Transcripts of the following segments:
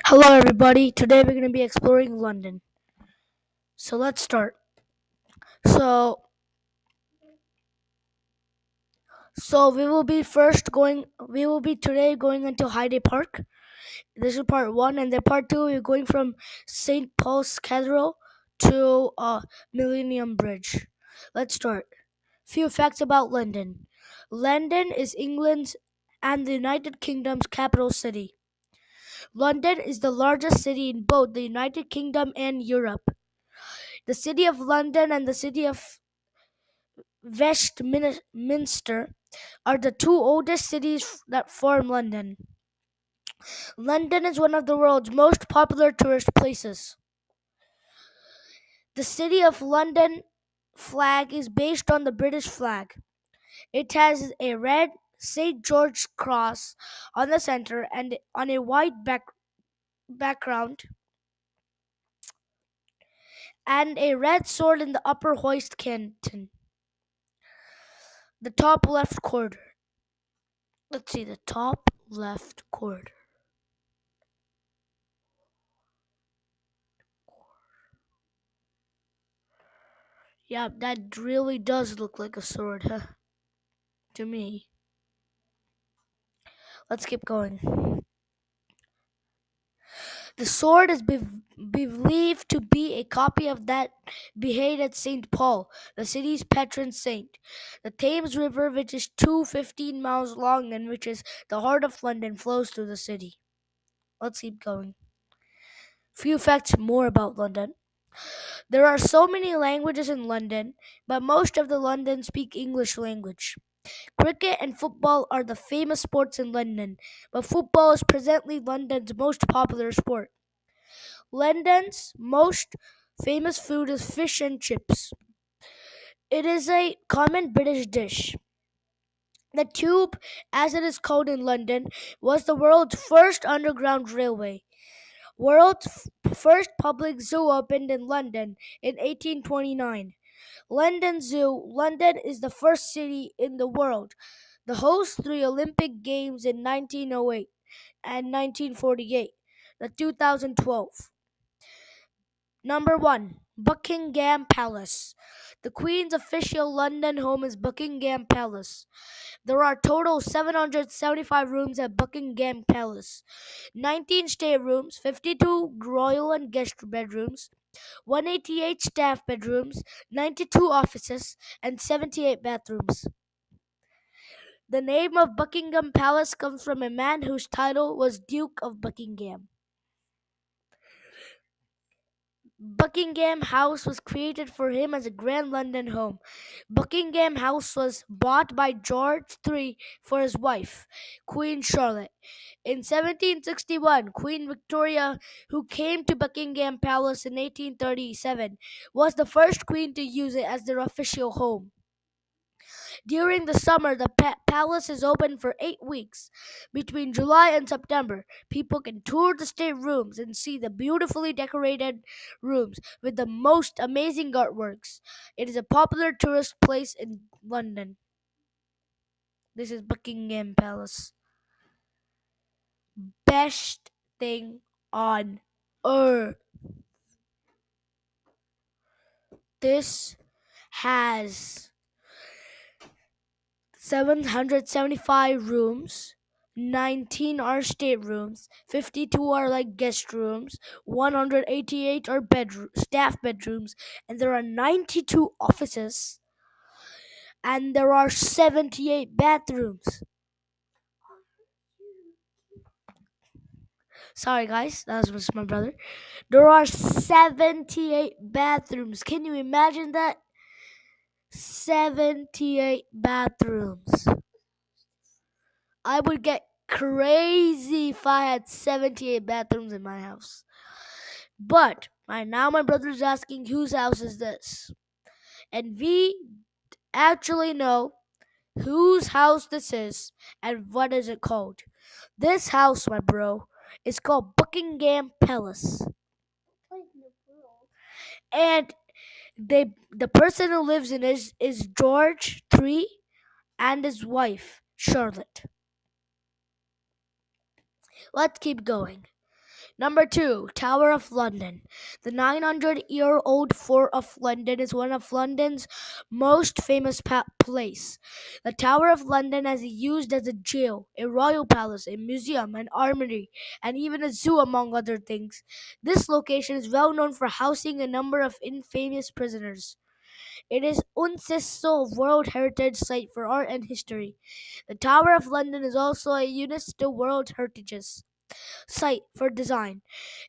Hello, everybody. Today we're going to be exploring London. So let's start. So, so we will be first going. We will be today going into Hyde Park. This is part one, and then part two we're going from St. Paul's Cathedral to Millennium Bridge. Let's start. Few facts about London. London is England's and the United Kingdom's capital city. London is the largest city in both the United Kingdom and Europe. The city of London and the city of Westminster are the two oldest cities that form London. London is one of the world's most popular tourist places. The City of London flag is based on the British flag. It has a red St. George's cross on the center and on a white background and a red sword in the upper hoist canton. The top left corner. Let's see, the top left corner. Yeah, that really does look like a sword, huh? To me. Let's keep going. The sword is believed to be a copy of that beheaded St. Paul, the city's patron saint. The Thames River, which is 215 miles long and which is the heart of London, flows through the city. Let's keep going. Few facts more about London. There are so many languages in London, but most of the London speak English language. Cricket and football are the famous sports in London, but football is presently London's most popular sport. London's most famous food is fish and chips. It is a common British dish. The Tube, as it is called in London, was the world's first underground railway. World's first public zoo opened in London in 1829. London Zoo. London is the first city in the world to host three Olympic Games in 1908 and 1948. The 2012. Number 1. Buckingham Palace. The Queen's official London home is Buckingham Palace. There are total 775 rooms at Buckingham Palace. 19 staterooms, 52 royal and guest bedrooms, 188 staff bedrooms, 92 offices, and 78 bathrooms. The name of Buckingham Palace comes from a man whose title was Duke of Buckingham. Buckingham House was created for him as a grand London home. Buckingham House was bought by George III for his wife, Queen Charlotte. In 1761, Queen Victoria, who came to Buckingham Palace in 1837, was the first queen to use it as their official home. During the summer, the palace is open for 8 weeks. Between July and September, people can tour the state rooms and see the beautifully decorated rooms with the most amazing artworks. It is a popular tourist place in London. This is Buckingham Palace. Best thing on earth. This has 775 rooms. 19 are staterooms, 52 are like guest rooms, 188 are staff bedrooms, and there are 92 offices, and there are 78 bathrooms. Sorry, guys, that was my brother. There are 78 bathrooms. Can you imagine that? 78 bathrooms. I would get crazy if I had 78 bathrooms in my house. But right now my brother's asking whose house is this? And we actually know whose house this is and what is it called. This house, my bro, is called Buckingham Palace. And the person who lives in it is George III and his wife, Charlotte. Let's keep going. Number two, Tower of London. The 900-year-old Fort of London is one of London's most famous place. The Tower of London is used as a jail, a royal palace, a museum, an armory, and even a zoo, among other things. This location is well known for housing a number of infamous prisoners. It is UNESCO World Heritage Site for Art and History. The Tower of London is also a UNESCO World Heritage Site for Design.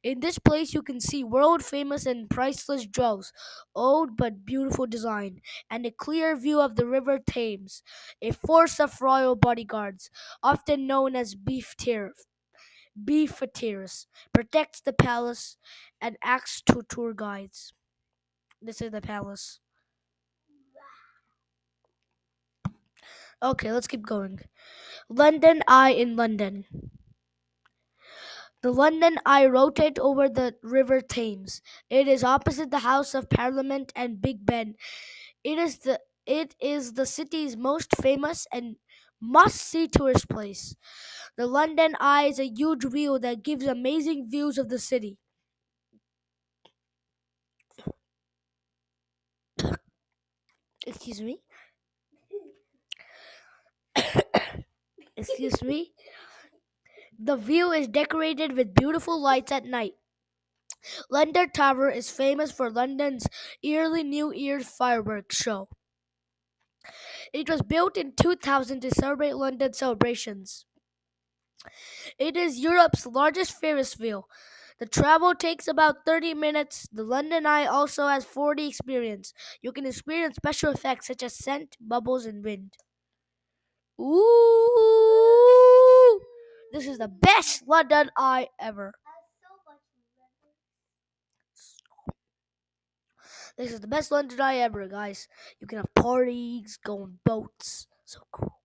In this place, you can see world famous and priceless jewels, old but beautiful design, and a clear view of the River Thames. A force of royal bodyguards, often known as beefeteers, protects the palace and acts to tour guides. This is the palace. Okay, let's keep going. London Eye in London. The London Eye rotates over the River Thames. It is opposite the House of Parliament and Big Ben. It is the city's most famous and must-see tourist place. The London Eye is a huge wheel that gives amazing views of the city. Excuse me. Excuse me. The view is decorated with beautiful lights at night. London Tower is famous for London's yearly New Year's fireworks show. It was built in 2000 to celebrate London celebrations. It is Europe's largest Ferris wheel. The travel takes about 30 minutes. The London Eye also has 4D experience. You can experience special effects such as scent, bubbles, and wind. Ooh! This is the best London Eye ever. This is the best London Eye ever, guys. You can have parties, go on boats. So cool.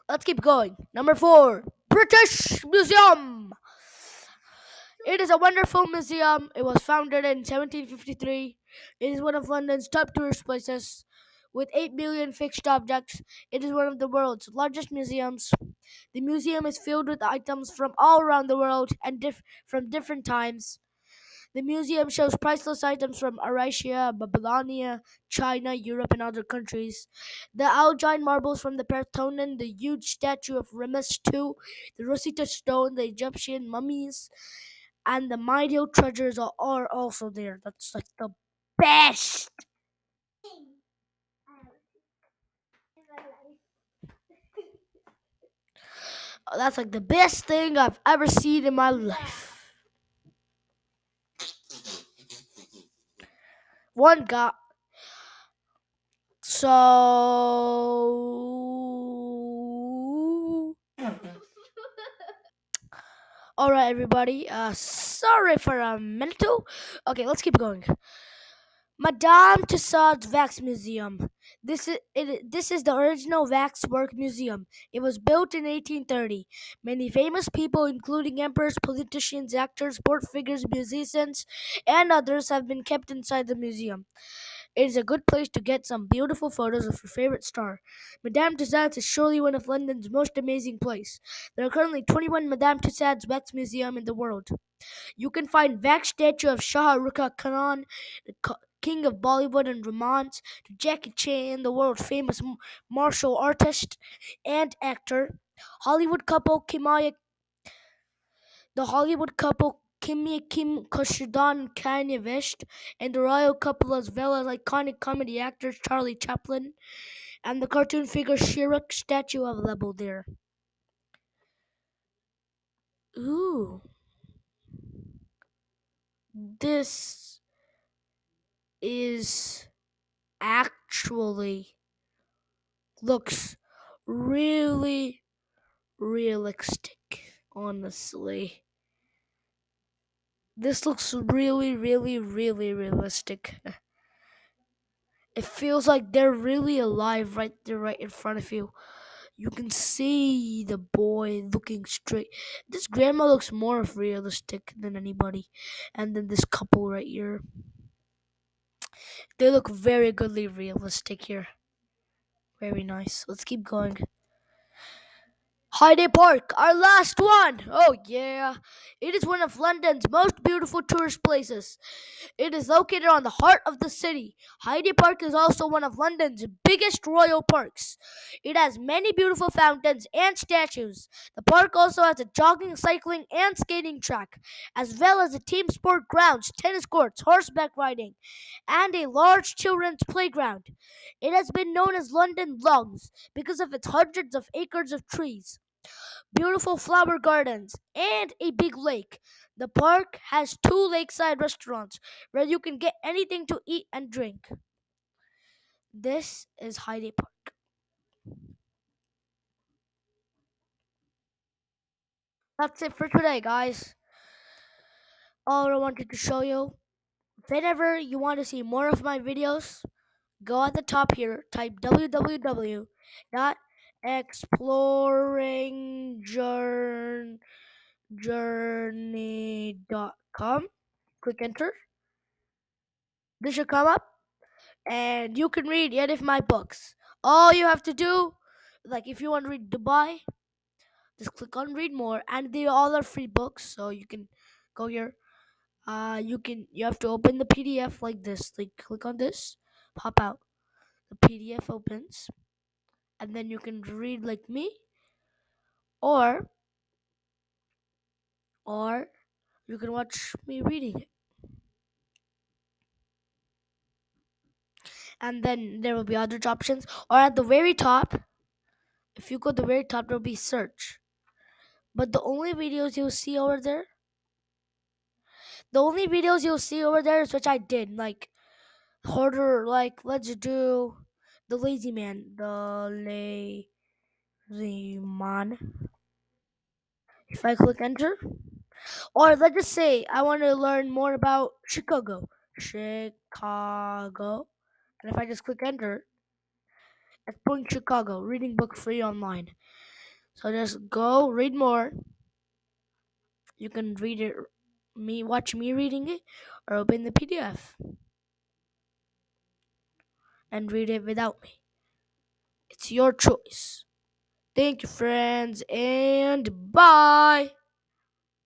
Let's keep going. Number four, British Museum. It is a wonderful museum. It was founded in 1753. It is one of London's top tourist places. With 8 million fixed objects, it is one of the world's largest museums. The museum is filled with items from all around the world and from different times. The museum shows priceless items from Eurasia, Babylonia, China, Europe, and other countries. The Algine marbles from the Parthenon, the huge statue of Ramses II, the Rosetta Stone, the Egyptian mummies, and the Mindhill treasures are also there. That's like the best. That's like the best thing I've ever seen in my life. One guy. So. All right, everybody. Sorry for a minute. Okay, let's keep going. Madame Tussauds Wax Museum. This is the original Waxwork Museum. It was built in 1830. Many famous people, including emperors, politicians, actors, sport figures, musicians, and others, have been kept inside the museum. It is a good place to get some beautiful photos of your favorite star. Madame Tussauds is surely one of London's most amazing places. There are currently 21 Madame Tussauds Wax Museum in the world. You can find wax statue of Shah Rukh Khan, the king of Bollywood and romance, to Jackie Chan, the world famous martial artist and actor. Hollywood couple Kimaya, the Hollywood couple Kim Kardashian and Kanye West, and the royal couple as well as iconic comedy actors Charlie Chaplin and the cartoon figure Shrek statue of level there. Ooh, this is actually looks really realistic, honestly. This looks really, really, really realistic. It feels like they're really alive right there, right in front of you. You can see the boy looking straight. This grandma looks more realistic than anybody. And then this couple right here. They look very goodly realistic here. Very nice. Let's keep going. Hyde Park, our last one. Oh, yeah. It is one of London's most beautiful tourist places. It is located on the heart of the city. Hyde Park is also one of London's biggest royal parks. It has many beautiful fountains and statues. The park also has a jogging, cycling, and skating track, as well as a team sport grounds, tennis courts, horseback riding, and a large children's playground. It has been known as London Lungs because of its hundreds of acres of trees, beautiful flower gardens, and a big lake. The park has two lakeside restaurants where you can get anything to eat and drink. This is Hyde Park. That's it for today, guys. All I wanted to show you. Whenever you want to see more of my videos, go at the top here, type www.exploringjourney.com. Click enter. This should come up, and you can read any of my books. All you have to do, like if you want to read Dubai, just click on read more, and they all are free books, so you can go here. You have to open the PDF like this. Like click on this, pop out. The PDF opens, and then you can read like me, or or you can watch me reading it. And then there will be other options, or at the very top, if you go to the very top, there will be search. But the only videos you'll see over there is which I did, like horror, like let's do the lazy man, If I click enter, or let's just say I want to learn more about Chicago, and if I just click enter, it's putting Chicago reading book free online. So just go read more. You can read it, watch me reading it, or open the PDF and read it without me. It's your choice. Thank you, friends, and bye.